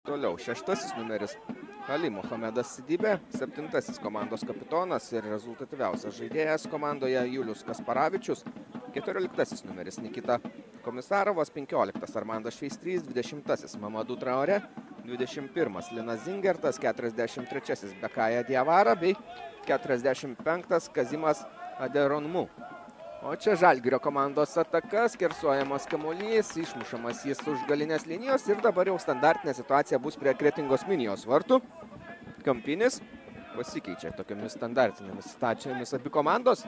Toliau šeštasis numeris Ali Mohamedas Sidibė, septintasis komandos kapitonas ir rezultatyviausias žaidėjas komandoje Julius Kasparavičius, 14 numeris Nikita Komisarovas, 15 Armandas Šveistrys, 20 Mamadou Traore, 21 Linas Zingertas, 43 Bekaja Diavara bei 45 Kazimas Aderonmu. O čia Žalgirio komandos ataka, skersuojamas kamuolys, išmušamas jis už galinės linijos ir dabar jau standartinė situacija bus prie Kretingos Minijos vartų. Kampinis pasikeičia tokiamis standartinėmis stačiamis abi komandos.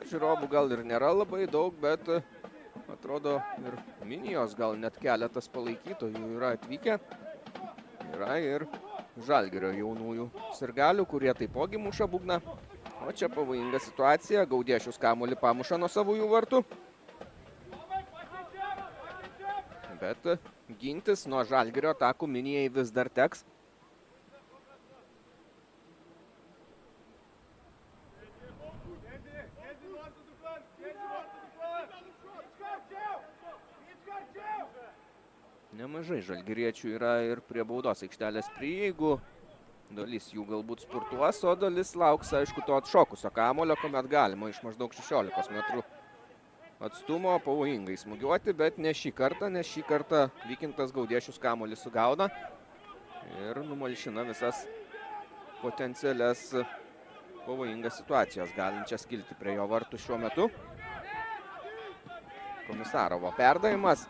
Žiūrovų gal ir nėra labai daug, bet atrodo ir Minijos gal net keletas palaikytojų yra atvykę. Yra ir Žalgirio jaunųjų sirgalių, kurie taipogi muša būgną. O čia pavojinga situacija. Gaudiešius kamuolį pamuša nuo savųjų vartų. Bet gintis nuo Žalgirio atakų Minijai vis dar teks. Nemažai žalgiriečių yra ir prie baudos aikštelės prieigų. Dalis jų galbūt spurtuos, o dalis lauks, aišku, to atšokusio kamuolio, kuomet galima iš maždaug 16 metrų atstumo pavojingai smūgiuoti, bet ne šį kartą, nes šį kartą Vykintas Gaudiešius kamuolį sugauna ir numalšina visas potencialias pavojingas situacijas, galinčias kilti prie jo vartų šiuo metu. Komisarovo perdavimas.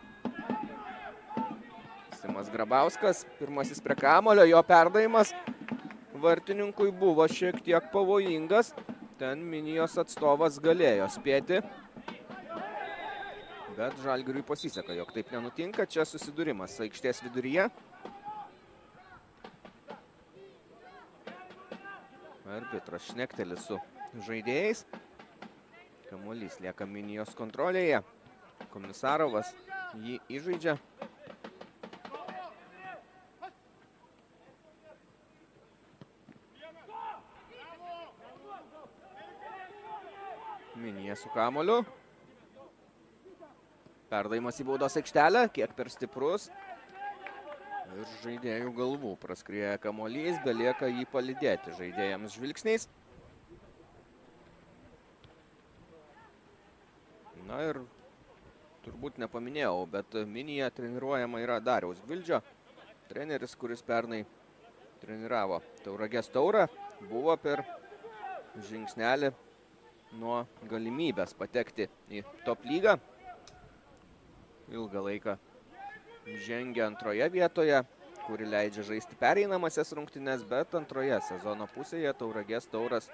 Simas Grabauskas, pirmasis prie kamuolio, jo perdavimas vartininkui buvo šiek tiek pavojingas. Ten Minijos atstovas galėjo spėti. Bet Žalgiriui pasiseka, jog taip nenutinka. Čia susidūrimas aikštės viduryje. Arbitras šnekteli su žaidėjais. Kamuolys lieka Minijos kontrolėje. Komisarovas jį įžaidžia. Minija su kamuoliu. Perdavimas į baudos aikštelę, kiek per stiprus. Ir žaidėjų galvų praskrieja kamuolys, belieka jį palydėti žaidėjams žvilgsniais. Na ir turbūt nepaminėjau, bet Minija treniruojama yra Dariaus Gvildžio. Treneris, kuris pernai treniravo Tauragės Taurą, buvo per žingsnelį nuo galimybės patekti į top lygą. Ilgą laiką žengia antroje vietoje, kuri leidžia žaisti pereinamasias rungtynes, bet antroje sezono pusėje Tauragės Tauras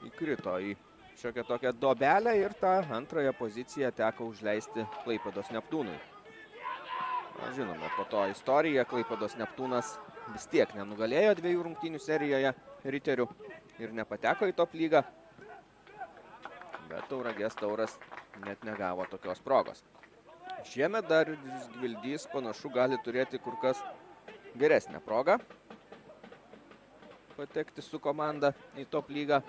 įkrito į šiokią tokią duobelę ir tą antrąją poziciją teko užleisti Klaipėdos Neptūnui. Na, žinome, po to istoriją Klaipėdos Neptūnas vis tiek nenugalėjo 2 rungtynių serijoje riterių ir nepateko į top lygą, bet Tauragės Tauras net negavo tokios progos. Šiemet dar Gvildys panašu gali turėti kur kas geresnę progą patekti su komanda į top lygą,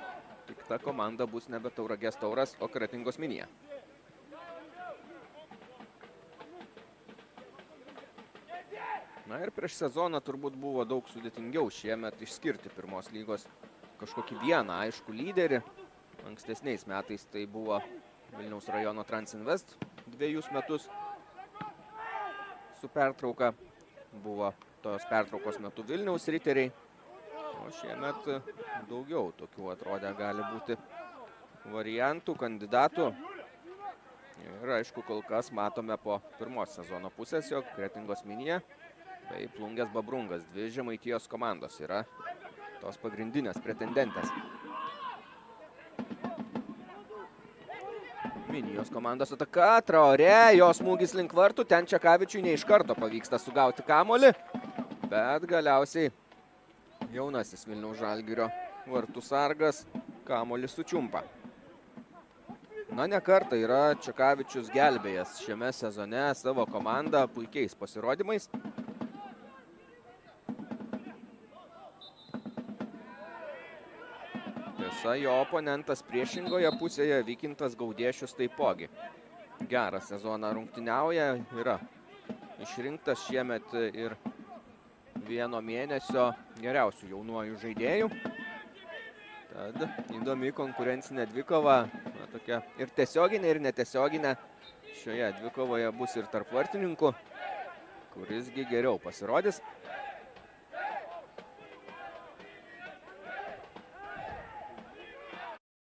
tik ta komanda bus nebe Tauragės Tauras, o Kretingos Minija. Na ir prieš sezoną turbūt buvo daug sudėtingiau šiemet išskirti pirmos lygos kažkokį vieną aišku lyderį. Ankstesniais metais tai buvo Vilniaus rajono Transinvest 2 metus su pertrauka. Buvo tos pertraukos metu Vilniaus riteriai. O šiemet daugiau tokių atrodė gali būti variantų, kandidatų. Ir aišku, kol kas matome po pirmos sezono pusės, jog Kretingos Minija bei Plungės Babrungas, 2 Žemaitijos komandos yra tos pagrindinės pretendentės. Minijos komandos ataka, Traore, jo smūgis link vartų, ten Čekavičiui ne iš karto pavyksta sugauti kamuolį, bet galiausiai jaunasis Vilniaus Žalgirio vartų sargas kamuolį sučiumpa. Na, ne kartą yra Čekavičius gelbėjęs šiame sezone savo komandą puikiais pasirodymais. Tiesa, jo oponentas priešingoje pusėje Vykintas Gaudiešius taipogi. Gerą sezoną rungtyniauja, yra išrinktas šiemet ir vieno mėnesio geriausių jaunuojų žaidėjų. Tad įdomi konkurencinė dvikova, tokia ir tiesioginė, ir netiesioginė. Šioje dvikovoje bus ir tarp vartininkų, kurisgi geriau pasirodys.